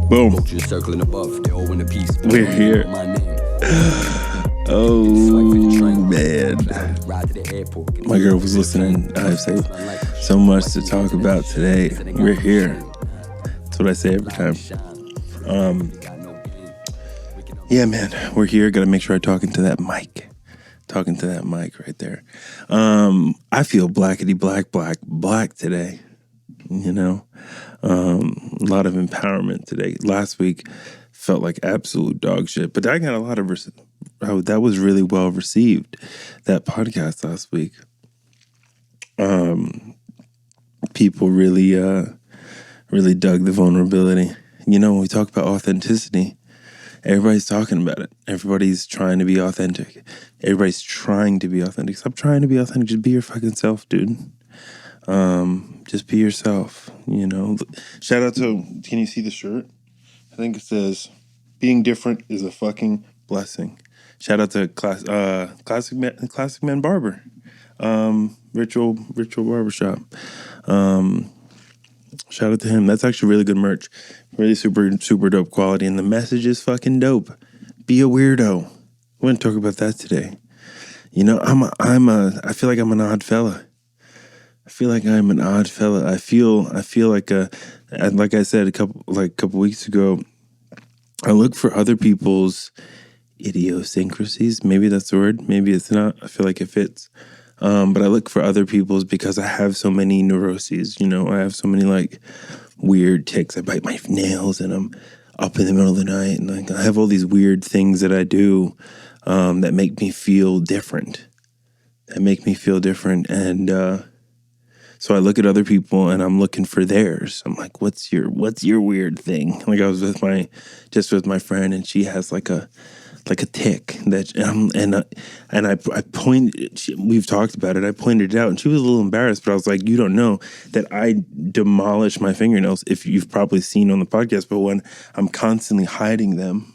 Boom. Just circling above, they all in a piece. We're here. My name. Oh, man. My girl was listening. I have so much to talk about today. We're here. That's what I say every time. Yeah, man. We're here. Got to make sure I'm talking to that mic. Talking to that mic right there. I feel blackity black black black today. You know, a lot of empowerment today. Last week felt like absolute dog shit, but I got a lot of that was really well received. That podcast last week, people really dug the vulnerability. You know, when we talk about authenticity, everybody's talking about it. Everybody's trying to be authentic. Everybody's trying to be authentic. Stop trying to be authentic. Just be your fucking self, dude. Just be yourself, you know. Shout out to, can you see the shirt? I think it says, being different is a fucking blessing. Shout out to Classic Man Barber. Ritual Barbershop. Shout out to him. That's actually really good merch. Really super dope quality. And the message is fucking dope. Be a weirdo. We're going to talk about that today. You know, I feel like I'm an odd fella. I feel like I'm an odd fella. I feel like I said a couple weeks ago, I look for other people's idiosyncrasies. Maybe that's the word. Maybe it's not. I feel like it fits. But I look for other people's because I have so many neuroses. You know, I have so many like weird tics. I bite my nails and I'm up in the middle of the night, and like I have all these weird things that I do that make me feel different. And so I look at other people and I'm looking for theirs. I'm like, what's your weird thing? Like I was with my friend, and she has like a tick that and I pointed. We've talked about it. I pointed it out, and she was a little embarrassed. But I was like, you don't know that I demolish my fingernails. If you've probably seen on the podcast, but when I'm constantly hiding them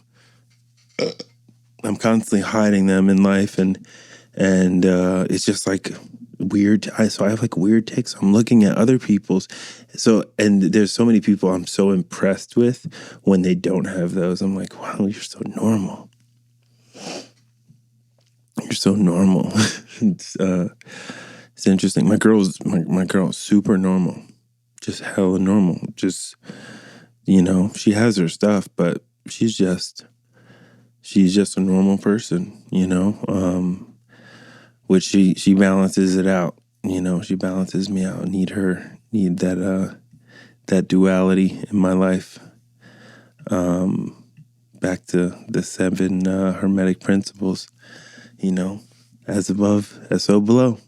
in life, and it's just like weird. So I have like weird tics. I'm looking at other people's. And there's so many people I'm so impressed with when they don't have those. I'm like, wow, you're so normal. You're so normal. It's interesting. My girl is super normal. Just hella normal. Just, you know, she has her stuff, but she's just a normal person, you know, which she balances it out. You know, she balances me out. Need that duality in my life. Back to the 7 Hermetic principles, you know, as above, as so below.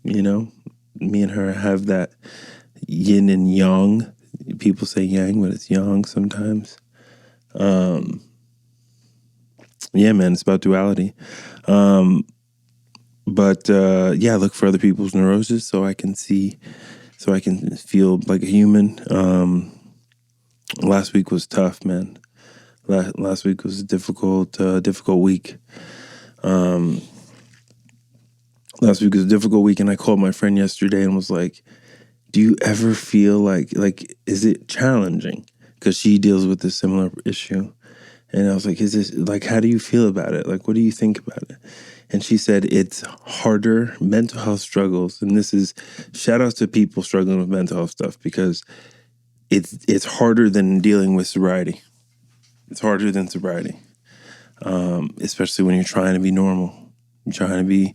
You know, me and her have that yin and yang. People say yang, but it's yang sometimes. Yeah, man, it's about duality. But I look for other people's neuroses so I can feel like a human. Last week was tough, man. Last week was a difficult week. Last week was a difficult week, and I called my friend yesterday and was like, do you ever feel like, is it challenging? Because she deals with a similar issue. And I was like, is this, like, how do you feel about it? Like, what do you think about it? And she said, it's harder, mental health struggles. And this is, shout out to people struggling with mental health stuff, because it's harder than dealing with sobriety. It's harder than sobriety. Especially when you're trying to be normal. You're trying to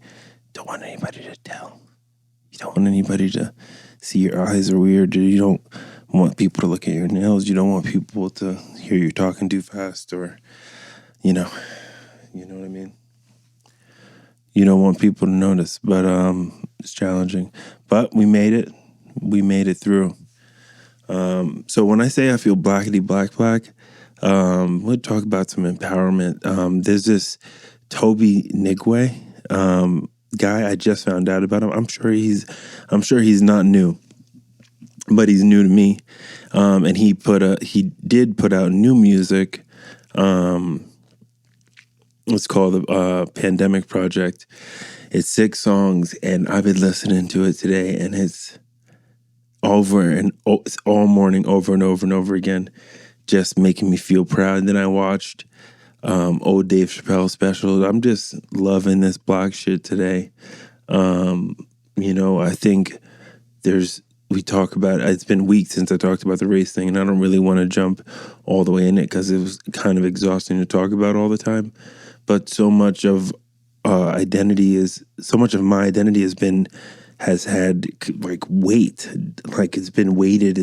don't want anybody to tell. You don't want anybody to see your eyes are weird. You don't want people to look at your nails. You don't want people to hear you talking too fast, or, you know what I mean? You don't want people to notice, but it's challenging. But we made it. We made it through. So when I say I feel blackity black black, we'll talk about some empowerment. There's this Toby Nigwe guy. I just found out about him. I'm sure he's not new, but he's new to me. And he did put out new music. It's called the Pandemic Project. It's 6 songs, and I've been listening to it today, and it's all morning, over and over and over again. just making me feel proud. And then I watched old Dave Chappelle special. I'm just loving this black shit today. I think we talk about, it's been weeks since I talked about the race thing, and I don't really want to jump all the way in it because it was kind of exhausting to talk about all the time. But so much of my identity has had like weight, like it's been weighted.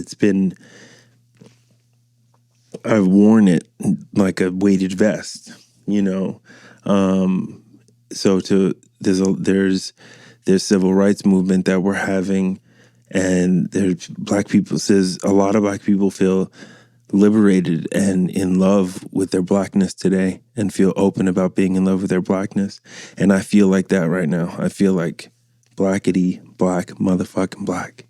I've worn it like a weighted vest, So there's civil rights movement that we're having, and there's a lot of black people feel liberated and in love with their blackness today and feel open about being in love with their blackness. And I feel like that right now. I feel like blackity black motherfucking black.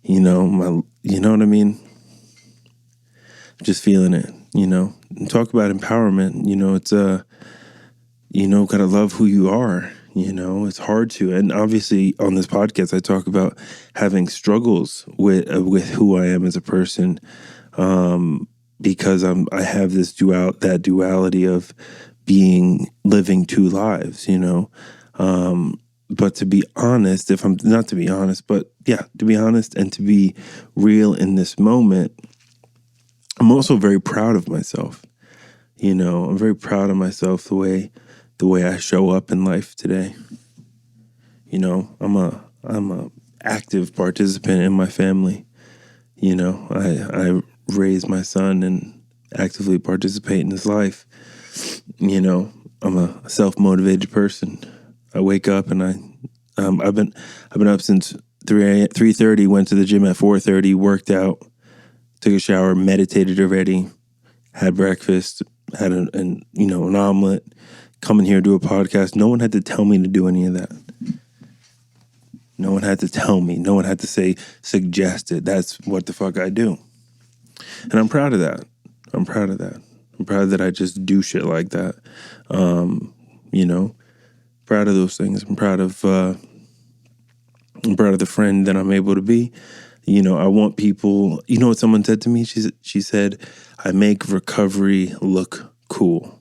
You know what I mean? Just feeling it, And talk about empowerment, it's gotta love who you are. It's hard to, and obviously on this podcast I talk about having struggles with who I am as a person, because I have this duality of living two lives, But to be honest, to be honest and to be real in this moment, I'm also very proud of myself. I'm very proud of myself the way I show up in life today. I'm a active participant in my family. I raise my son and actively participate in his life. I'm a self-motivated person. I wake up and I've been up since 3:30, went to the gym at 4:30, worked out, took a shower, meditated already, had breakfast, had an omelet, come in here, do a podcast. No one had to tell me to do any of that. No one had to tell me. No one had to suggest it. That's what the fuck I do. And I'm proud of that. I'm proud that I just do shit like that. Proud of those things. I'm proud of the friend that I'm able to be. I want people, what someone said to me? She said, I make recovery look cool.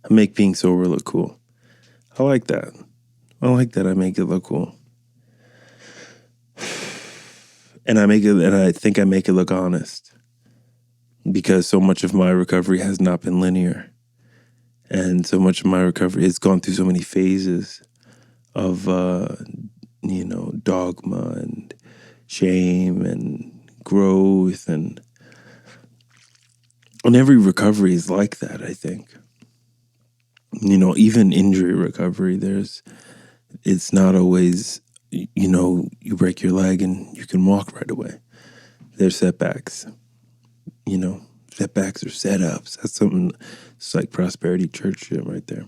I make being sober look cool. I like that. I make it look cool. And I think I make it look honest, because so much of my recovery has not been linear. And so much of my recovery has gone through so many phases of, dogma and shame and growth, and every recovery is like that, I think. Even injury recovery, it's not always, you break your leg and you can walk right away. There's setbacks, setbacks or setups. That's something, it's like prosperity church shit right there.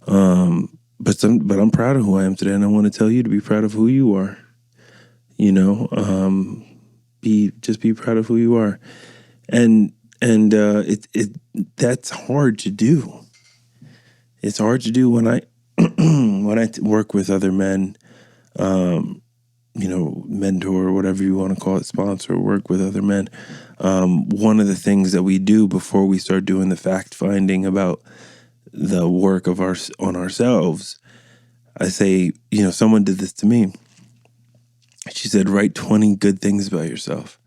But I'm proud of who I am today, and I want to tell you to be proud of who you are. Be proud of who you are, and that's hard to do. It's hard to do when I work with other men, mentor, whatever you want to call it, sponsor, work with other men. One of the things that we do before we start doing the fact finding about the work on ourselves, I say, someone did this to me. She said, write 20 good things about yourself.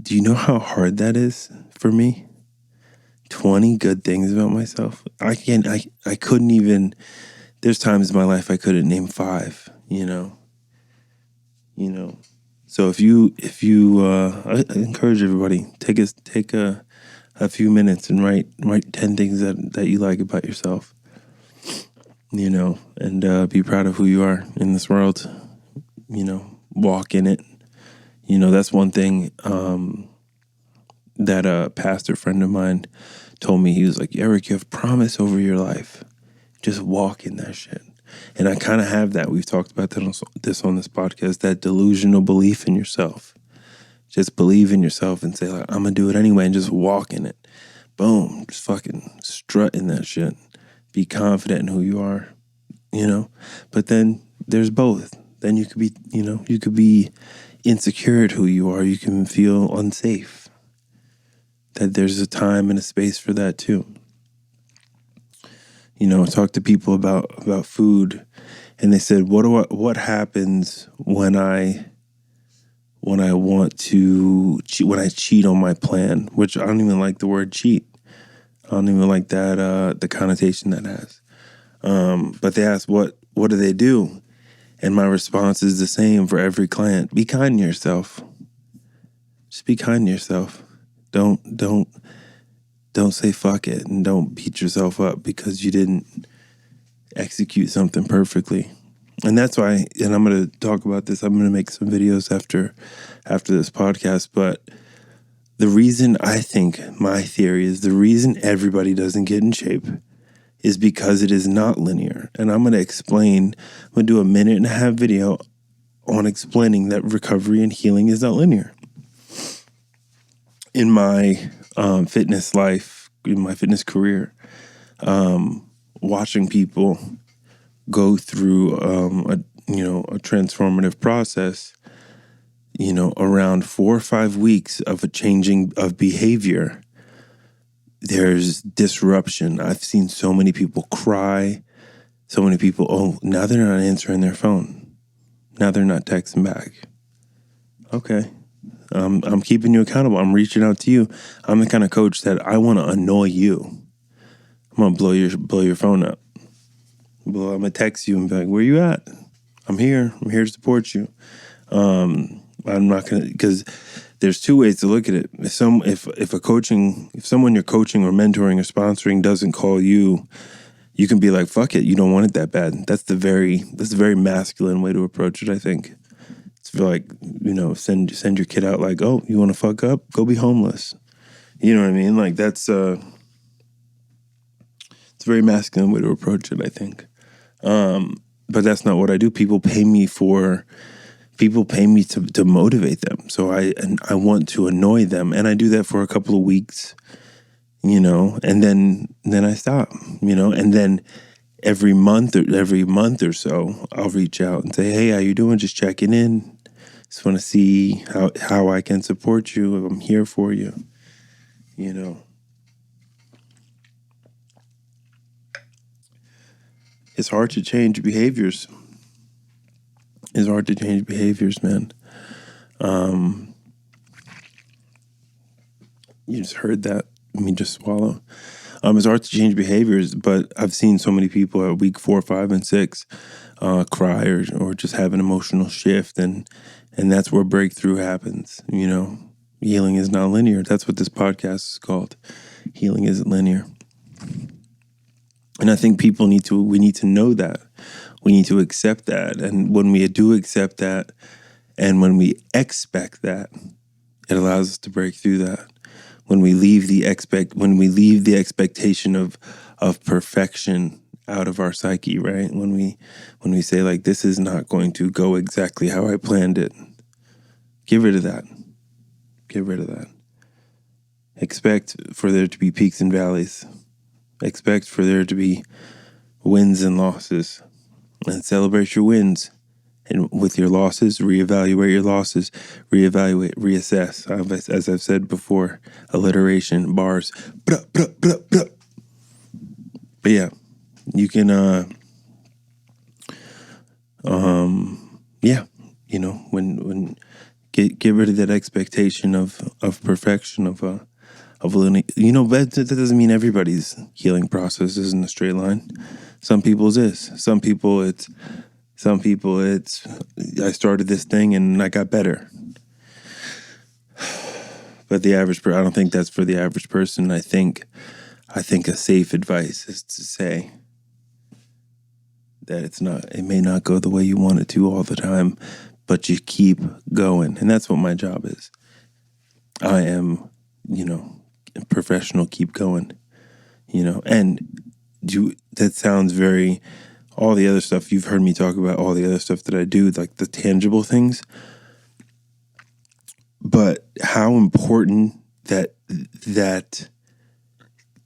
Do you know how hard that is for me? 20 good things about myself. I couldn't even, there's times in my life I couldn't name 5, So if you I encourage everybody, take a few minutes and write 10 things that you like about yourself, and be proud of who you are in this world, walk in it. That's one thing that a pastor friend of mine told me. He was like, Eric, you have promise over your life. Just walk in that shit. And I kind of have that. We've talked about this on this podcast, that delusional belief in yourself. Just believe in yourself and say, like, I'm going to do it anyway, and just walk in it. Boom. Just fucking strut in that shit. Be confident in who you are, But then there's both. Then you could be insecure at who you are. You can feel unsafe. that there's a time and a space for that too. You know, talk to people about food, and they said, what happens when I want to cheat, when I cheat on my plan, which I don't even like the word cheat. I don't even like that, the connotation that has. But they asked, what do they do? And my response is the same for every client. Be kind to yourself. Just be kind to yourself. Don't say fuck it, and don't beat yourself up because you didn't execute something perfectly. And that's why, and I'm going to talk about this. I'm going to make some videos after this podcast. But the reason, I think, my theory is the reason everybody doesn't get in shape is because it is not linear. And I'm going to explain, I'm going to do a 1.5-minute video on explaining that recovery and healing is not linear. In my fitness life, in my fitness career, watching people go through a transformative process, around 4 or 5 weeks of a changing of behavior, there's disruption. I've seen so many people cry, so many people, now they're not answering their phone. Now they're not texting back. Okay. I'm keeping you accountable. I'm reaching out to you. I'm the kind of coach that I want to annoy you. I'm going to blow your phone up. I'm going to text you and be like, where you at? I'm here. I'm here to support you. I'm not going to, because there's 2 ways to look at it. If someone you're coaching or mentoring or sponsoring doesn't call you, you can be like, fuck it. You don't want it that bad. That's a very masculine way to approach it, I think. It's like, send your kid out like, oh, you want to fuck up? Go be homeless. You know what I mean? Like it's a very masculine way to approach it, I think. But that's not what I do. People pay me to motivate them. So I want to annoy them. And I do that for a couple of weeks, and then I stop, and then every month or so, I'll reach out and say, hey, how you doing? Just checking in. Just want to see how I can support you. I'm here for you, It's hard to change behaviors. It's hard to change behaviors, man. You just heard that. Let me just swallow. It's hard to change behaviors, but I've seen so many people at week 4, 5, and 6 cry or just have an emotional shift, and that's where breakthrough happens. Healing is not linear. That's what this podcast is called. Healing isn't linear. And I think we need to know that. We need to accept that. And when we do accept that, and when we expect that, it allows us to break through that. When we leave the expectation of perfection out of our psyche, right? When we say like, this is not going to go exactly how I planned it. Get rid of that. Get rid of that. Expect for there to be peaks and valleys. Expect for there to be wins and losses. And celebrate your wins. And with your losses, reevaluate your losses. Reevaluate, reassess. As I've said before, alliteration, bars. But yeah, you can, when get rid of that expectation of perfection, of living. That doesn't mean everybody's healing process is in a straight line. Some people's is. Some people it's I started this thing and I got better. But the average I don't think that's for the average person. I think a safe advice is to say that it may not go the way you want it to all the time, but you keep going. And that's what my job is. I am, professional, keep going, and that sounds very, all the other stuff, you've heard me talk about all the other stuff that I do, like the tangible things, but how important that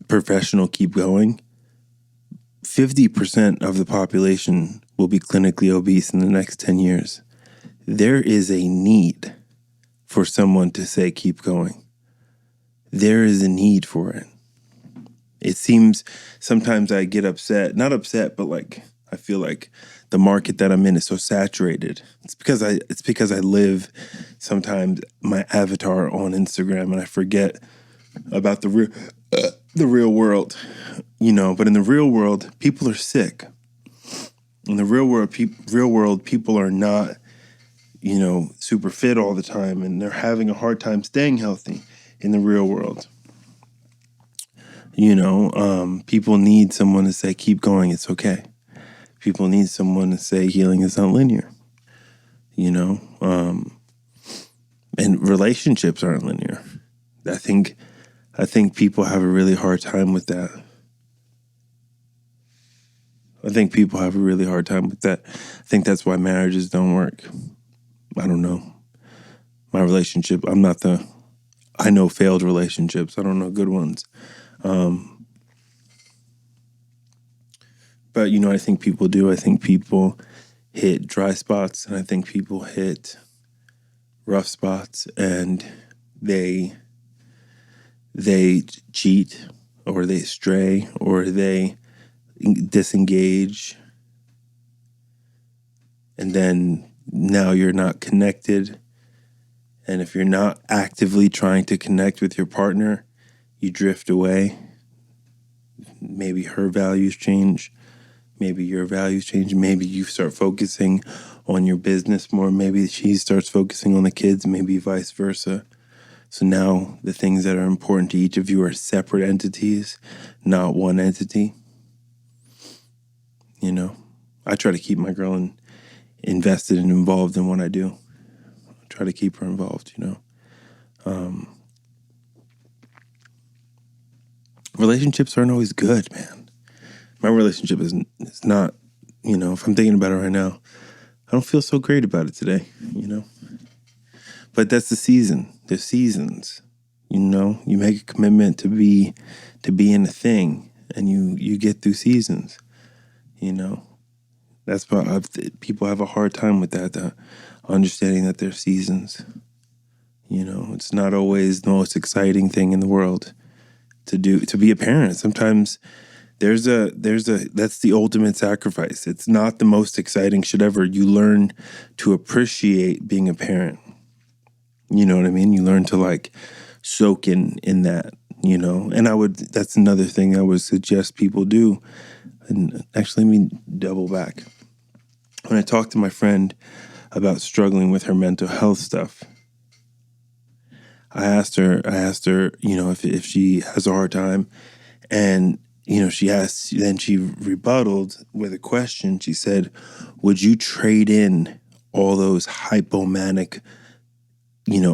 professional keep going. 50% of the population will be clinically obese in the next 10 years. There is a need for someone to say, keep going. there is a need for it. It seems sometimes I get upset, not upset, but like I feel like the market that I'm in is so saturated. It's because I live sometimes my avatar on Instagram, and I forget about the real world, But in the real world, people are sick. In the real world, people are not, super fit all the time, and they're having a hard time staying healthy in the real world. People need someone to say, keep going, it's okay. People need someone to say healing is not linear, and relationships aren't linear. I think people have a really hard time with that. I think that's why marriages don't work. I don't know. My relationship, I know failed relationships. I don't know good ones. But, I think people do. I think people hit dry spots, and I think people hit rough spots, and they cheat, or they stray, or they disengage, and then now you're not connected. And if you're not actively trying to connect with your partner, you drift away. Maybe her values change. Maybe your values change. Maybe you start focusing on your business more. Maybe she starts focusing on the kids. Maybe vice versa. So now the things that are important to each of you are separate entities, not one entity. I try to keep my girl invested and involved in what I do. I try to keep her involved, Relationships aren't always good, man. My relationship is not, if I'm thinking about it right now, I don't feel so great about it today, But that's the season. There's seasons, You make a commitment to be in a thing, and you get through seasons, That's why people have a hard time with that, understanding that there's seasons. It's not always the most exciting thing in the world to be a parent. Sometimes that's the ultimate sacrifice. It's not the most exciting shit ever. You learn to appreciate being a parent. You know what I mean? You learn to soak in that, and that's another thing I would suggest people do. And actually, let me double back. When I talked to my friend about struggling with her mental health stuff, I asked her, if she has a hard time, and she asked, then she rebutted with a question. She said, would you trade in all those hypomanic,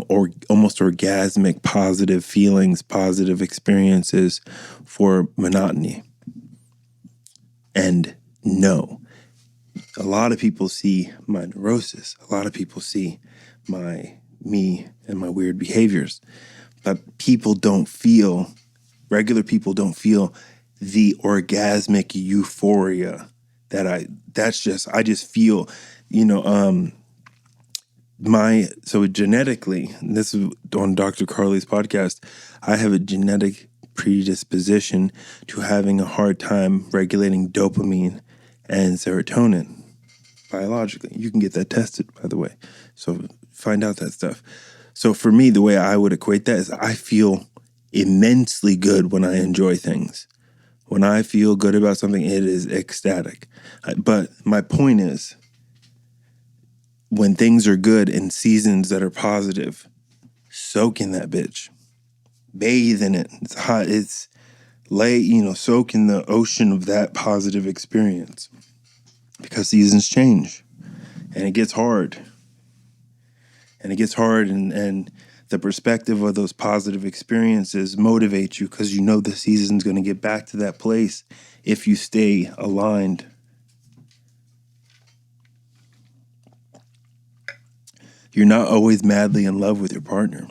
or almost orgasmic positive feelings, positive experiences for monotony? And no. A lot of people see my neurosis. A lot of people see me and my weird behaviors. But regular people don't feel the orgasmic euphoria I just feel, so genetically, and this is on Dr. Carly's podcast, I have a genetic predisposition to having a hard time regulating dopamine and serotonin biologically. You can get that tested, by the way. So find out that stuff. So for me, the way I would equate that is I feel immensely good when I enjoy things. When I feel good about something, it is ecstatic. But my point is, when things are good in seasons that are positive, soak in that bitch. Bathe in it. It's hot. Soak in the ocean of that positive experience. Because seasons change. And it gets hard. And the perspective of those positive experiences motivate you, because the season's going to get back to that place if you stay aligned. You're not always madly in love with your partner.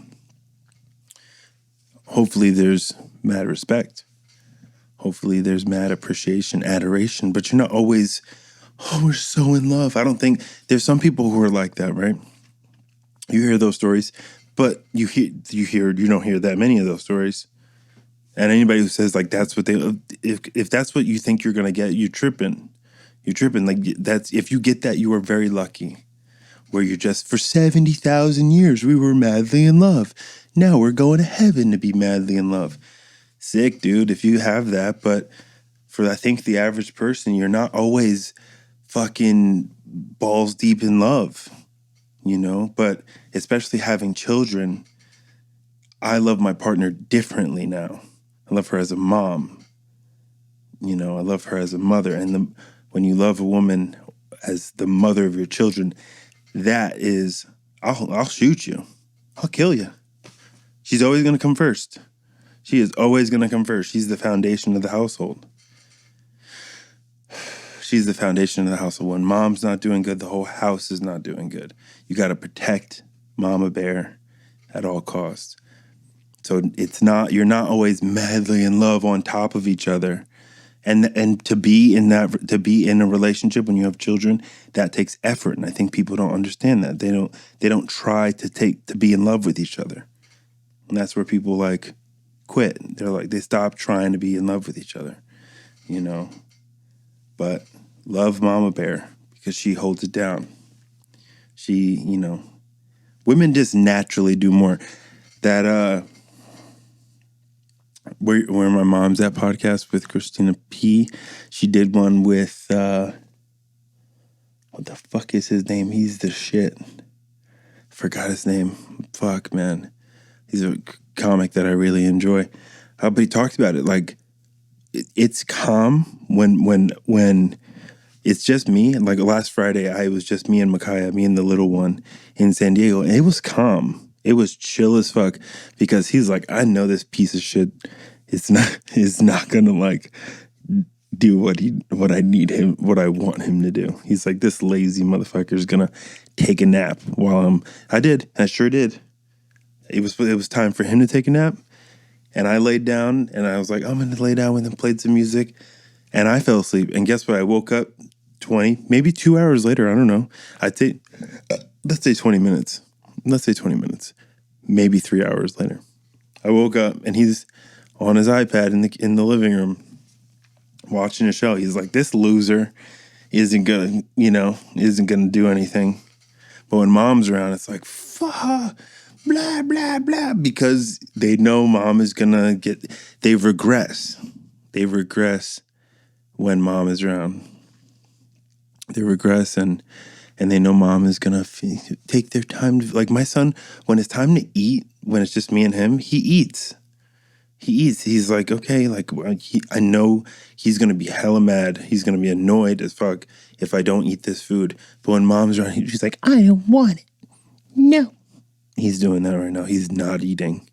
Hopefully there's mad respect. Hopefully there's mad appreciation, adoration, but you're not always, we're so in love. I don't think, there's some people who are like that, right? You hear those stories. But you don't hear that many of those stories. And anybody who says like that's what they, if that's what you think you're gonna get, you're tripping. You're tripping. Like that's, if you get that, you are very lucky. Where you're just, for 70,000 years we were madly in love. Now we're going to heaven to be madly in love. Sick, dude, if you have that. But for, I think, the average person, you're not always fucking balls deep in love, you know? But especially having children, I love my partner differently now. I love her as a mom. You know, I love her as a mother. And when you love a woman as the mother of your children, that is, I'll shoot you. I'll kill you. She's always going to come first. She is always going to come first. She's the foundation of the household. She's the foundation of the household. When mom's not doing good, the whole house is not doing good. You got to protect Mama Bear at all costs. So you're not always madly in love on top of each other. And to be in a relationship when you have children, that takes effort. And I think people don't understand that. They don't try to be in love with each other. And that's where people like quit. They're like, they stop trying to be in love with each other, you know. But love Mama Bear because she holds it down. She, you know, women just naturally do more. That where my mom's at podcast with Christina P. She did one with what the fuck is his name? He's the shit. Forgot his name. Fuck, man. He's a comic that I really enjoy. But he talked about it like it's calm when it's just me. Like last Friday, I was just me and Micaiah, me and the little one in San Diego, and it was calm. It was chill as fuck because he's like, I know this piece of shit is not gonna like do what I want him to do. He's like, this lazy motherfucker is gonna take a nap while I sure did. It was time for him to take a nap, and I laid down and I was like, I'm gonna lay down with him, played some music, and I fell asleep. And guess what? I woke up 20, maybe 2 hours later. I don't know. Let's say 20 minutes. Let's say 20 minutes. Maybe 3 hours later. I woke up and he's on his iPad in the living room watching a show. He's like, this loser isn't gonna do anything. But when mom's around, it's like, fuck, blah, blah, blah, because they know mom is gonna they regress. They regress when mom is around. They regress and they know mom is gonna take their time to, like my son, when it's time to eat, when it's just me and him, he eats. He eats. He's like, okay, like I know he's gonna be hella mad. He's gonna be annoyed as fuck if I don't eat this food. But when mom's around, she's like, I don't want it. No. He's doing that right now. He's not eating.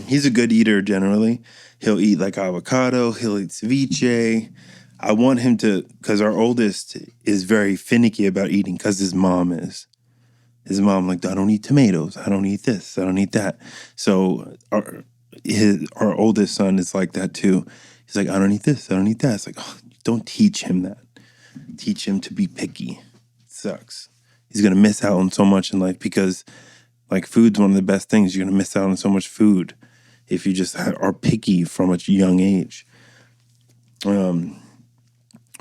He's a good eater generally. He'll eat like avocado. He'll eat ceviche. I want him to, because our oldest is very finicky about eating because his mom is. His mom like, I don't eat tomatoes. I don't eat this. I don't eat that. So our oldest son is like that too. He's like, I don't eat this. I don't eat that. It's like, oh, don't teach him that. Teach him to be picky. It sucks. He's going to miss out on so much in life because like food's one of the best things. You're going to miss out on so much food if you just are picky from a young age.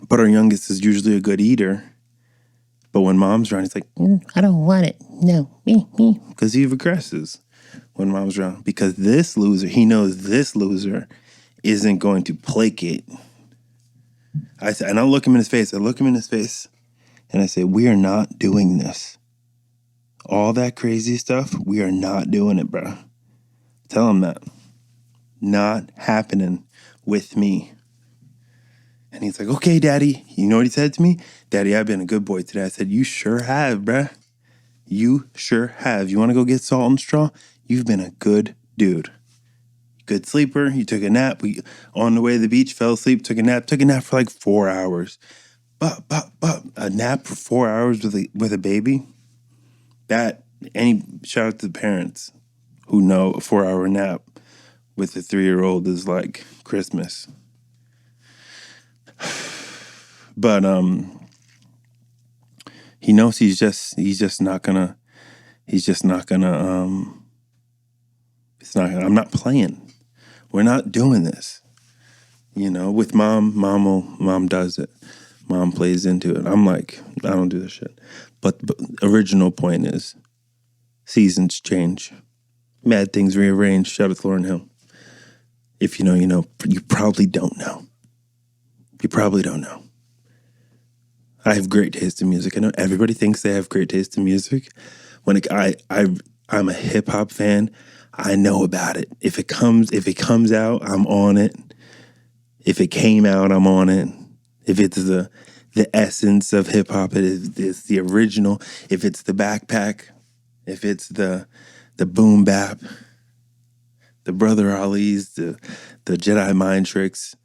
But our youngest is usually a good eater. But when mom's around, he's like, I don't want it. No, me. Because he regresses when mom's around. Because he knows this loser isn't going to placate. And I'll look him in his face. I look him in his face and I say, we are not doing this. All that crazy stuff, we are not doing it, bro. Tell him that. Not happening with me. And he's like, okay, Daddy. You know what he said to me? Daddy, I've been a good boy today. I said, you sure have, bruh. You sure have. You want to go get salt and straw? You've been a good dude. Good sleeper. You took a nap. We on the way to the beach, fell asleep, took a nap for like 4 hours. But a nap for 4 hours with a baby? Shout out to the parents who know a 4-hour nap with a 3-year-old is like Christmas. But he knows he's just not gonna He's just not gonna. It's not. I'm not playing. We're not doing this. You know, with mom does it. Mom plays into it. I'm like, I don't do this shit. But original point is, seasons change. Mad things rearrange. Shout out to Lauryn Hill. If you know, you know. You probably don't know. You probably don't know. I have great taste in music. I know everybody thinks they have great taste in music. When I'm a hip hop fan, I know about it. If it comes out, I'm on it. If it came out, I'm on it. If it's the essence of hip hop, it's the original. If it's the backpack, if it's the boom bap, the Brother Ali's, the Jedi mind tricks,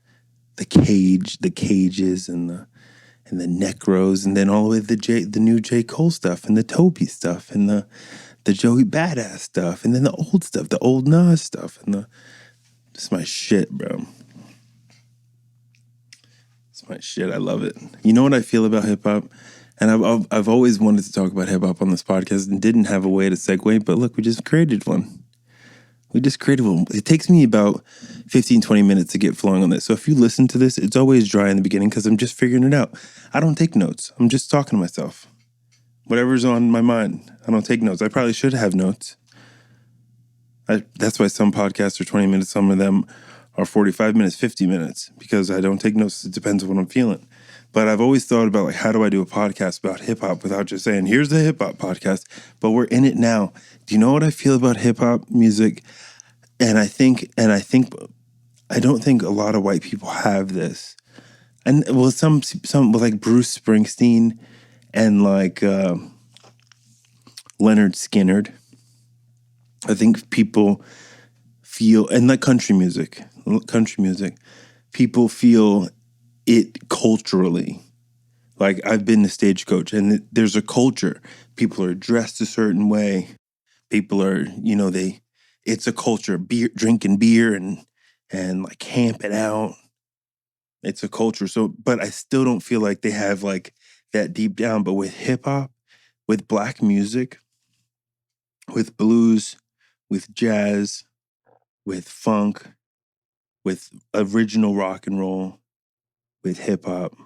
the cages, and the Necros, and then all the way to the new J. Cole stuff, and the Toby stuff, and the Joey Badass stuff, and then the old stuff, the old Nas stuff, and it's my shit, bro. It's my shit. I love it. You know what I feel about hip hop? And I've always wanted to talk about hip hop on this podcast and didn't have a way to segue, but look, we just created one. It takes me about 15, 20 minutes to get flowing on this. So if you listen to this, it's always dry in the beginning because I'm just figuring it out. I don't take notes. I'm just talking to myself. Whatever's on my mind, I don't take notes. I probably should have notes. That's why some podcasts are 20 minutes. Some of them are 45 minutes, 50 minutes, because I don't take notes. It depends on what I'm feeling. But I've always thought about, like, how do I do a podcast about hip hop without just saying, here's the hip hop podcast, but we're in it now. Do you know what I feel about hip hop music? And I don't think a lot of white people have this. And well, some like Bruce Springsteen and like Leonard Skinner. I think people feel, and like country music, people feel it culturally. Like, I've been to Stagecoach, and there's a culture. People are dressed a certain way. People are, it's a culture. Drinking beer and like camping out. It's a culture. So, but I still don't feel like they have like that deep down. But with hip hop, with black music, with blues, with jazz, with funk, with original rock and roll, with hip hop,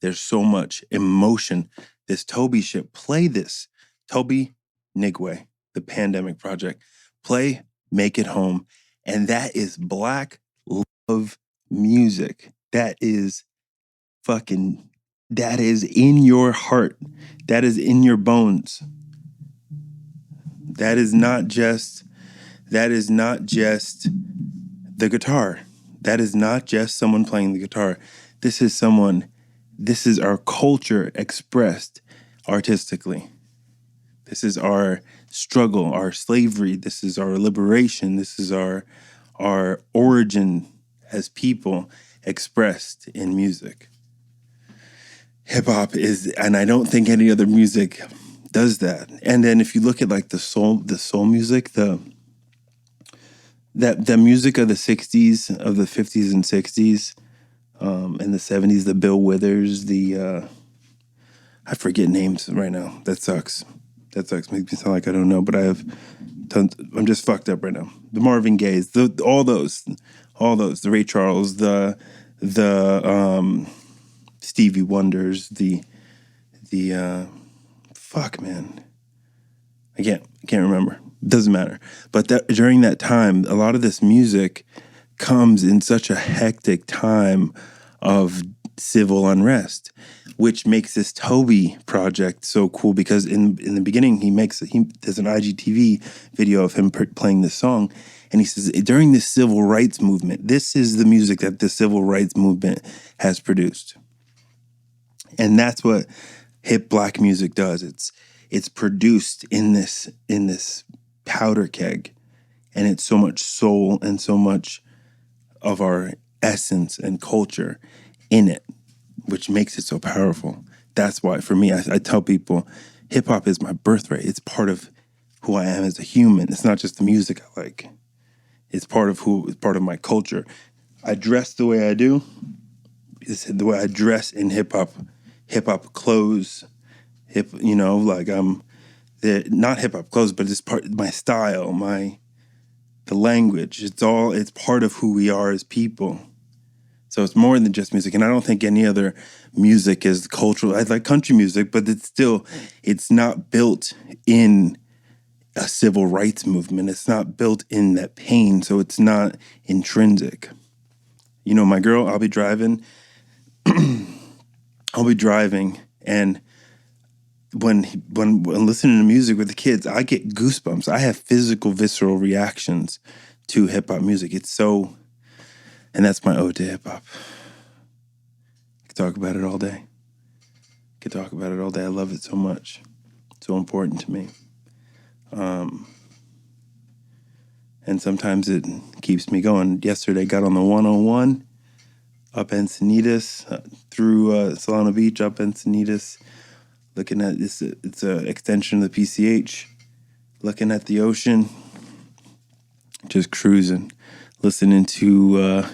there's so much emotion. This Toby shit, play this. Toby Nigwe, the Pandemic Project. Play Make It Home. And that is black love music. That is in your heart. That is in your bones. That is not just the guitar. That is not just someone playing the guitar. This is our culture expressed artistically. This is our struggle, our slavery. This is our liberation. This is our origin as people expressed in music. Hip hop is, and I don't think any other music does that. And then if you look at like the soul music, the music of the 60s, of the 50s and 60s, and the 70s, the Bill Withers, I forget names right now. That sucks. Makes me sound like I don't know, but I'm just fucked up right now. The Marvin Gayes, all those, the Ray Charles, the Stevie Wonders, fuck, man. I can't remember. It doesn't matter. But during that time, a lot of this music comes in such a hectic time of civil unrest, which makes this Toby project so cool, because in the beginning there's an IGTV video of him playing this song, and he says, during this civil rights movement, this is the music that the civil rights movement has produced. And that's what hip black music does. It's produced in this powder keg, and it's so much soul and so much of our essence and culture in it, which makes it so powerful. That's why, for me, I tell people, hip hop is my birthright. It's part of who I am as a human. It's not just the music I like. It's part of my culture. I dress the way I do. It's the way I dress in hip hop clothes. Like not hip hop clothes, but it's part my style, the language. It's part of who we are as people. So it's more than just music. And I don't think any other music is cultural. I like country music, but it's not built in a civil rights movement. It's not built in that pain. So it's not intrinsic. You know, my girl, I'll be driving, and when listening to music with the kids, I get goosebumps. I have physical, visceral reactions to hip hop music. And that's my ode to hip hop. I could talk about it all day. I love it so much. It's so important to me. And sometimes it keeps me going. Yesterday, got on the 101 up Encinitas, through Solana Beach, up Encinitas, looking at this. It's an extension of the PCH, looking at the ocean, just cruising, listening to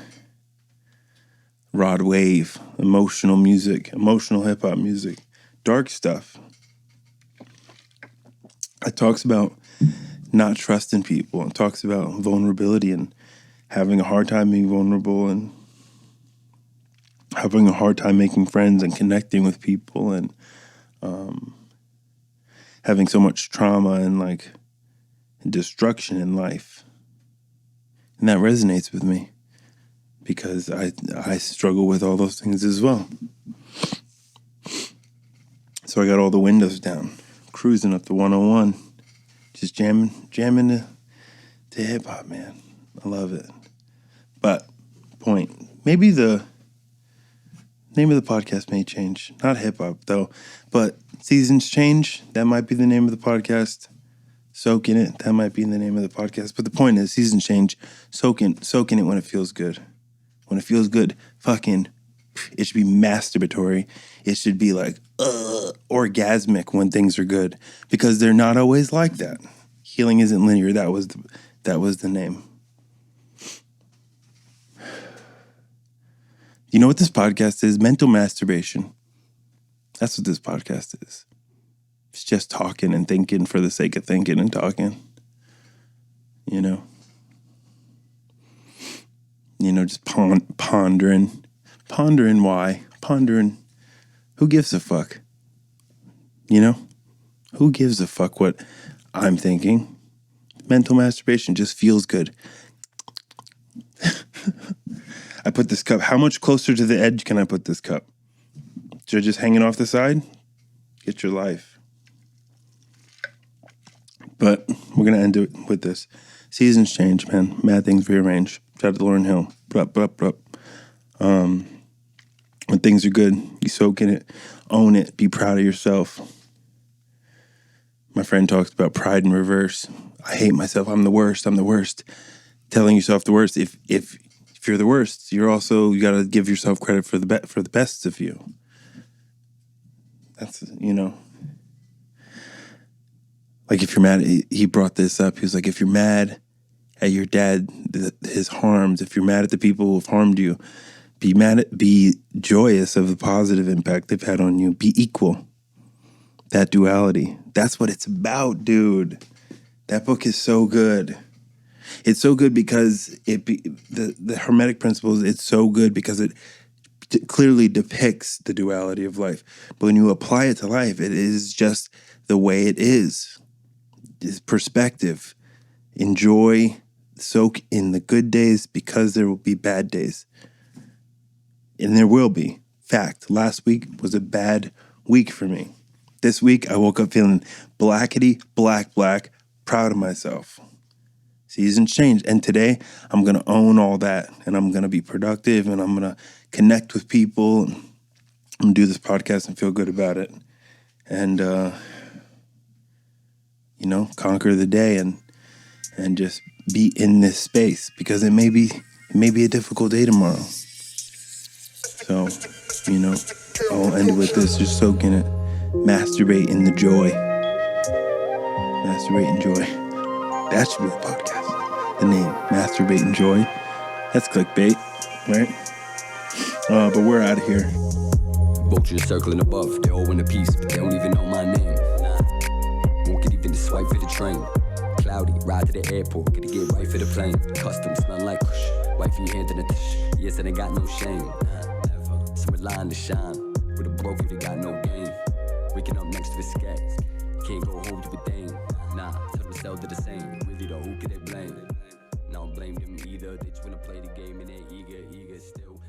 Rod Wave, emotional music, emotional hip hop music, dark stuff. It talks about not trusting people. It talks about vulnerability and having a hard time being vulnerable and having a hard time making friends and connecting with people and having so much trauma and like destruction in life. And that resonates with me because I struggle with all those things as well. So I got all the windows down, cruising up the 101, just jamming to hip hop, man. I love it. But maybe the name of the podcast may change. Not hip hop though, but Seasons Change. That might be the name of the podcast. Soak in it. That might be the name of the podcast. But the point is, Seasons Change. Soak in it when it feels good. When it feels good, it should be masturbatory. It should be like orgasmic when things are good, because they're not always like that. Healing isn't linear. That was the name. You know what this podcast is? Mental masturbation. That's what this podcast is. It's just talking and thinking for the sake of thinking and talking. You know, just pondering why, pondering who gives a fuck? You know, who gives a fuck what I'm thinking? Mental masturbation just feels good. I put this cup, how much closer to the edge can I put this cup? Should I just hang it off the side? Get your life. But we're going to end it with this. Seasons change, man. Mad things rearrange. Shout out to Lauryn Hill. Blup, blup, blup. When things are good, you soak in it, own it, be proud of yourself. My friend talks about pride in reverse. I hate myself. I'm the worst. Telling yourself the worst. If you're the worst, you got to give yourself credit for the best of you. That's, like if you're mad, he brought this up. He was like, if you're mad at your dad, his harms, if you're mad at the people who have harmed you, be joyous of the positive impact they've had on you. Be equal. That duality. That's what it's about, dude. That book is so good. It's so good because the Hermetic Principles, it's so good because it clearly depicts the duality of life. But when you apply it to life, it is just the way it is. It's perspective. Enjoy, soak in the good days because there will be bad days. And there will be. Fact, last week was a bad week for me. This week, I woke up feeling blackity, black, black, proud of myself. Seasons change. And today, I'm going to own all that. And I'm going to be productive. And I'm going to connect with people. And I'm going to do this podcast and feel good about it. And, conquer the day and just be in this space. Because it may be a difficult day tomorrow. So, I'll end with this. Just soak in it. Masturbate in the joy. Masturbate in joy. That should be the podcast. The name, Masturbate in Joy. That's clickbait, right? But we're out of here. Vultures circling above, they're all in a piece, but they don't even know my name. Won't get even swipe for the train. Cloudy, ride to the airport, gotta get right for the plane. Custom, smell like kush, wifey hand in the tish. Yes, and I got no shame. Some line to shine, with a broker that got no game. Waking up next to the scat, can't go home to a dame. Nah, tell them sell to the same. Really though, who could they blame? Now I don't blame them either. They just wanna play the game and they're eager still.